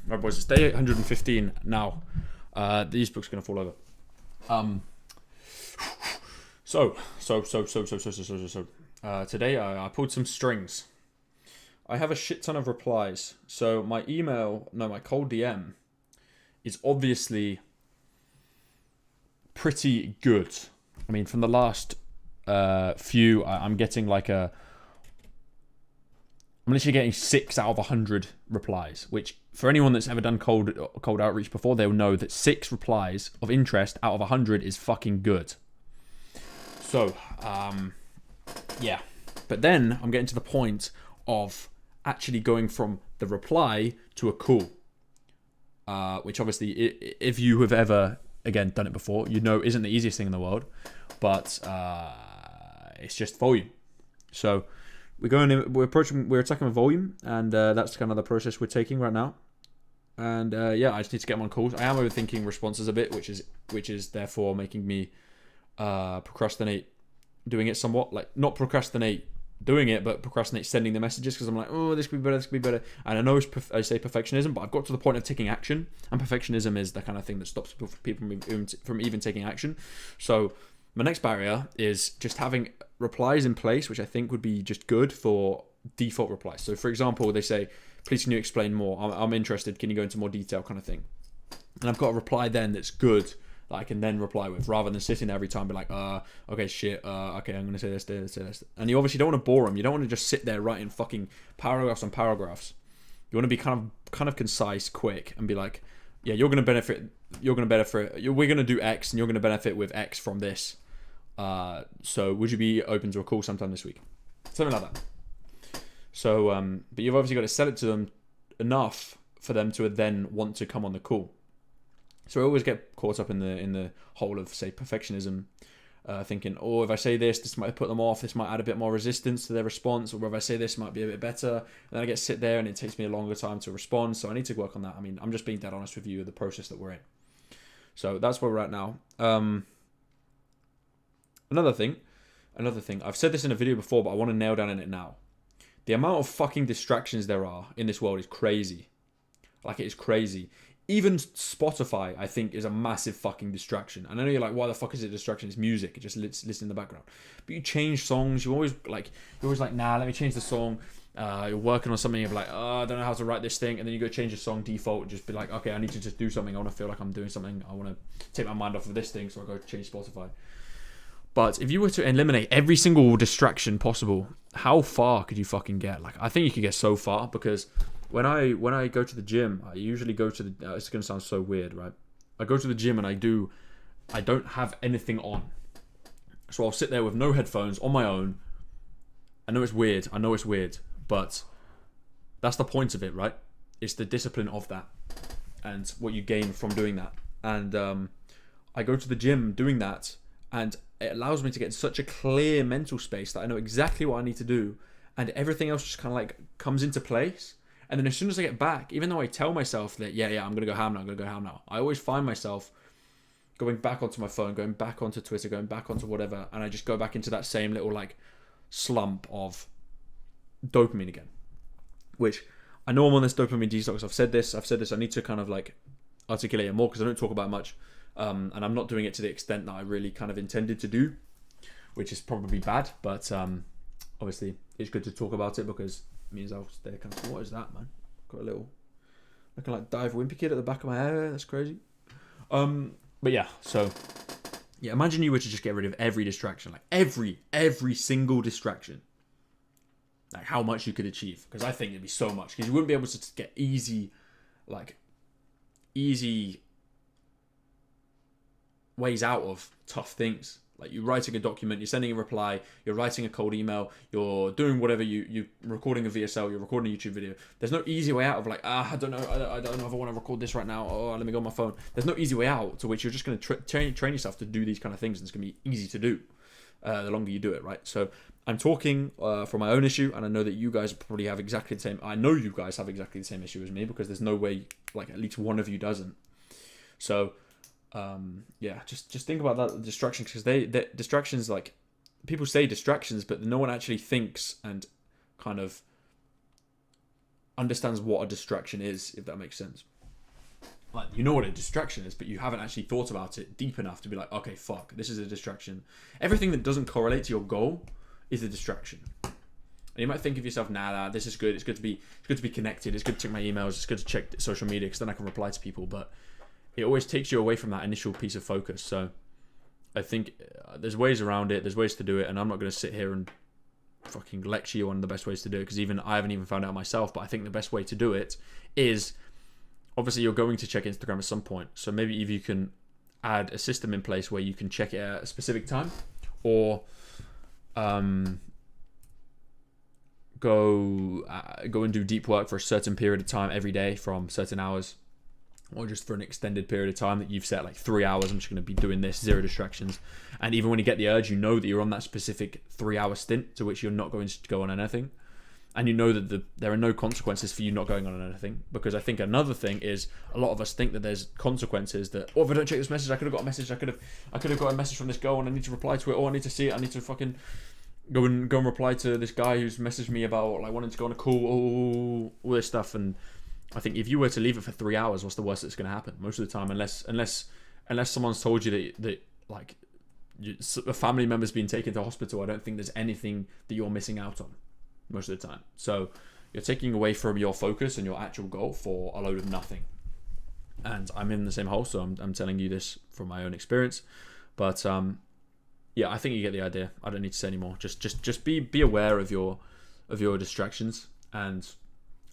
Right, boys, it's day 815 now. These books are going to fall over. Today I pulled some strings. I have a shit ton of replies. So my cold DM is obviously pretty good. I mean, from the last few, I'm getting I'm literally getting 6 out of 100 replies, which for anyone that's ever done cold outreach before, they'll know that 6 replies of interest out of 100 is fucking good. So, yeah. But then I'm getting to the point of actually going from the reply to a call, which obviously, if you have ever, again, done it before, you know isn't the easiest thing in the world, but it's just volume. So we're attacking with volume, and that's kind of the process we're taking right now. And yeah, I just need to get them on calls. I am overthinking responses a bit, which is therefore making me procrastinate doing it somewhat. Like, not procrastinate doing it, but procrastinate sending the messages, because I'm like, oh, this could be better. And I know I say perfectionism, but I've got to the point of taking action, and perfectionism is the kind of thing that stops people from even taking action. So my next barrier is just having replies in place, which I think would be just good for default replies. So for example, they say, please can you explain more? I'm interested. Can you go into more detail, kind of thing? And I've got a reply then that's good that I can then reply with, rather than sitting there every time and be like, okay, shit, okay, I'm going to say this. And you obviously don't want to bore them. You don't want to just sit there writing fucking paragraphs on paragraphs. You want to be kind of concise, quick, and be like, yeah, we're going to do X, and you're going to benefit with X from this. So would you be open to a call sometime this week? Something like that. So, but you've obviously got to sell it to them enough for them to then want to come on the call. So I always get caught up in the whole of, say, perfectionism, thinking, oh, if I say this might put them off, this might add a bit more resistance to their response, or if I say this might be a bit better, and then I get to sit there and it takes me a longer time to respond, so I need to work on that. I mean, I'm just being dead honest with you, the process that we're in. So that's where we're at now. Another thing, I've said this in a video before, but I want to nail down in it now. The amount of fucking distractions there are in this world is crazy. Like, it is crazy. Even Spotify, I think, is a massive fucking distraction. And I know you're like, why the fuck is it a distraction? It's music. It just listen in the background. But you change songs. You're always like, nah, let me change the song. You're working on something. You're like, oh, I don't know how to write this thing. And then you go change the song default. And just be like, okay, I need to just do something. I want to feel like I'm doing something. I want to take my mind off of this thing. So I go change Spotify. But if you were to eliminate every single distraction possible, how far could you fucking get? Like, I think you could get so far, because when I go to the gym, I usually go to the... it's going to sound so weird, right? I go to the gym and I don't have anything on. So I'll sit there with no headphones on my own. I know it's weird, but that's the point of it, right? It's the discipline of that and what you gain from doing that. And I go to the gym doing that, and it allows me to get in such a clear mental space that I know exactly what I need to do, and everything else just kind of like comes into place. And then as soon as I get back, even though I tell myself that, yeah, I'm going to go ham now, I always find myself going back onto my phone, going back onto Twitter, going back onto whatever, and I just go back into that same little like slump of dopamine again. Which, I know I'm on this dopamine detox. I've said this, I need to kind of like articulate it more, because I don't talk about it much. And I'm not doing it to the extent that I really kind of intended to do, which is probably bad, but obviously it's good to talk about it, because it means I'll stay kind of, what is that, man? Got a little, looking like Dive Wimpy Kid at the back of my hair. That's crazy. But yeah, so yeah, imagine you were to just get rid of every distraction, like every single distraction. Like, how much you could achieve, because I think it'd be so much, because you wouldn't be able to get easy ways out of tough things. Like, you're writing a document, you're sending a reply, you're writing a cold email, you're doing whatever, you're recording a VSL, you're recording a YouTube video. There's no easy way out of like, I don't know if I want to record this right now, oh, let me go on my phone. There's no easy way out, to which you're just going to train yourself to do these kind of things, and it's going to be easy to do the longer you do it, right? So I'm talking from my own issue, and I know that you guys probably have exactly the same, I know you guys have exactly the same issue as me, because there's no way, like, at least one of you doesn't. So yeah, just think about that distraction, because they distractions, like, people say distractions, but no one actually thinks and kind of understands what a distraction is, if that makes sense. like, you know what a distraction is, but you haven't actually thought about it deep enough to be like, okay, fuck, this is a distraction. Everything that doesn't correlate to your goal is a distraction. And you might think of yourself, nah, this is good. It's good to be connected. It's good to check my emails. It's good to check social media because then I can reply to people. But it always takes you away from that initial piece of focus. So I think there's ways around it. There's ways to do it, and I'm not going to sit here and fucking lecture you on the best ways to do it because even I haven't even found out myself. But I think the best way to do it is, obviously you're going to check Instagram at some point. So maybe if you can add a system in place where you can check it at a specific time, or go and do deep work for a certain period of time every day from certain hours, or just for an extended period of time that you've set, like 3 hours, I'm just going to be doing this, 0 distractions. And even when you get the urge, you know that you're on that specific 3-hour stint to which you're not going to go on anything. And you know that there are no consequences for you not going on anything. Because I think another thing is, a lot of us think that there's consequences that, oh, if I don't check this message, I could have got a message, I could have got a message from this girl and I need to reply to it, or I need to see it, I need to fucking go and reply to this guy who's messaged me about like wanting to go on a call, all this stuff. And I think if you were to leave it for 3 hours, what's the worst that's going to happen? Most of the time, unless someone's told you that like a family member's been taken to hospital, I don't think there's anything that you're missing out on most of the time. So you're taking away from your focus and your actual goal for a load of nothing. And I'm in the same hole, so I'm telling you this from my own experience. But yeah, I think you get the idea. I don't need to say any more. Just be aware of your distractions, and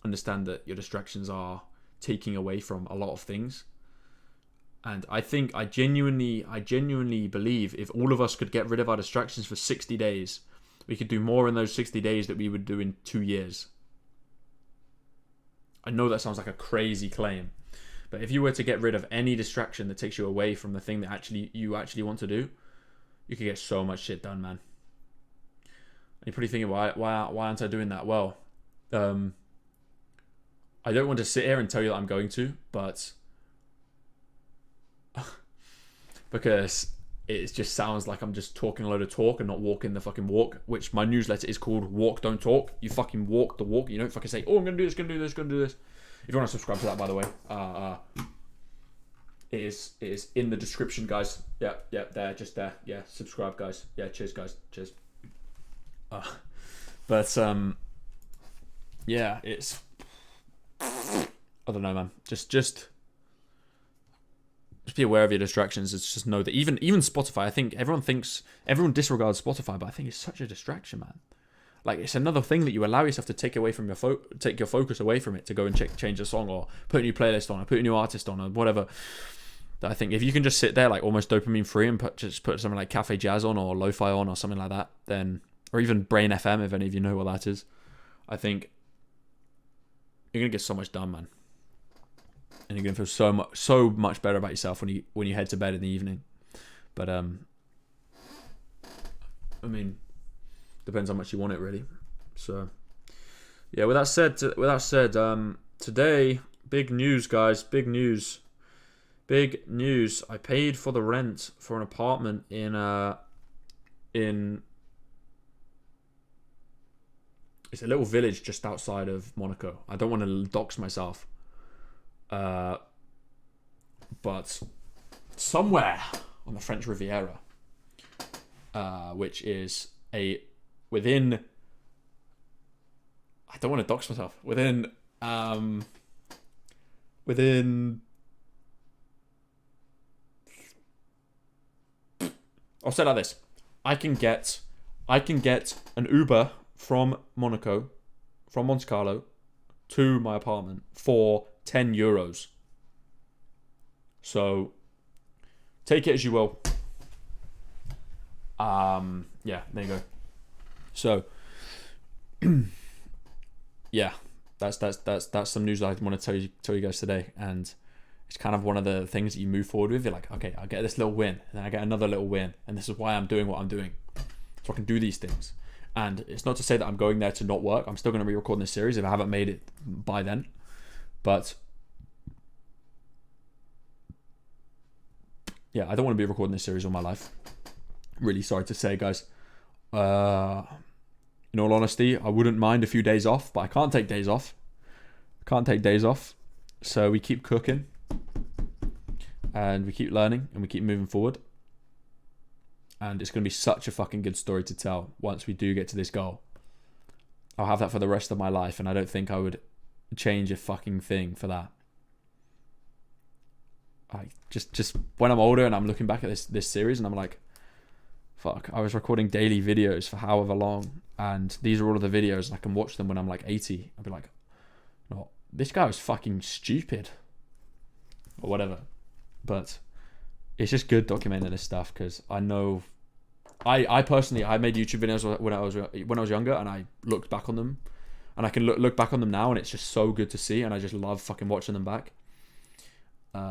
understand that your distractions are taking away from a lot of things. And I genuinely believe if all of us could get rid of our distractions for 60 days, we could do more in those 60 days that we would do in 2 years. I know that sounds like a crazy claim, but if you were to get rid of any distraction that takes you away from the thing that you actually want to do, you could get so much shit done, man. And you're probably thinking, why aren't I doing that? Well, I don't want to sit here and tell you that I'm going to, but because it just sounds like I'm just talking a load of talk and not walking the fucking walk, which my newsletter is called Walk Don't Talk. You fucking walk the walk. You don't fucking say, oh, I'm going to do this, going to do this, going to do this. If you want to subscribe to that, by the way, it is in the description, guys. Yeah, there, just there. Yeah, subscribe, guys. Yeah, cheers, guys. Cheers. But yeah, it's, I don't know, man. Just be aware of your distractions. It's just know that even Spotify, I think everyone disregards Spotify, but I think it's such a distraction, man. Like, it's another thing that you allow yourself to take away from take your focus away from it to go and change a song, or put a new playlist on, or put a new artist on, or whatever. That I think if you can just sit there like almost dopamine free and put something like Cafe Jazz on, or Lo-Fi on, or something like that, then, or even Brain FM, if any of you know what that is, I think you're gonna get so much done, man. And you're gonna feel so much better about yourself when you head to bed in the evening. But I mean, depends how much you want it, really. So yeah, with that said, today, big news, guys. Big news. I paid for the rent for an apartment in it's a little village just outside of Monaco. I don't want to dox myself. But somewhere on the French Riviera, which is within, I don't want to dox myself, within I'll say it like this. I can get an Uber from Monaco, from Monte Carlo, to my apartment for €10. So take it as you will. Yeah, there you go. So yeah, that's some news I want to tell you guys today, and it's kind of one of the things that you move forward with. You're like, okay, I'll get this little win, and then I get another little win, and this is why I'm doing what I'm doing, so I can do these things. And it's not to say that I'm going there to not work. I'm still going to be recording this series if I haven't made it by then. But yeah, I don't want to be recording this series all my life. Really sorry to say, guys. In all honesty, I wouldn't mind a few days off, but I can't take days off. So we keep cooking. and we keep learning and we keep moving forward. And it's going to be such a fucking good story to tell once we do get to this goal. I'll have that for the rest of my life, and I don't think I would change a fucking thing for that. I just when I'm older and I'm looking back at this series and I'm like, fuck, I was recording daily videos for however long, and these are all of the videos, and I can watch them when I'm like 80. I'll be like, no, this guy was fucking stupid, or whatever. But it's just good documenting this stuff, because I know, I personally, I made YouTube videos when I was younger, and I looked back on them, and I can look back on them now, and it's just so good to see, and I just love fucking watching them back.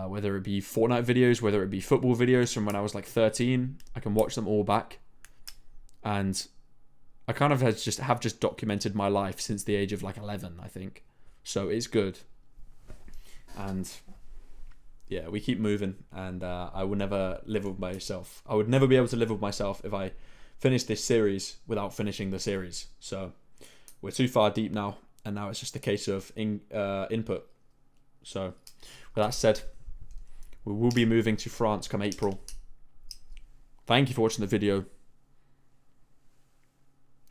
Whether it be Fortnite videos, whether it be football videos from when I was like 13, I can watch them all back, and I kind of have just documented my life since the age of like 11, I think. So it's good, and yeah, we keep moving, and I will never live with myself. I would never be able to live with myself if I finished this series without finishing the series. So we're too far deep now, and now it's just a case of input. So with that said, we will be moving to France come April. Thank you for watching the video.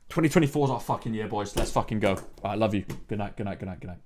2024 is our fucking year, boys. Let's fucking go. All right, love you. Good night, good night, good night, good night.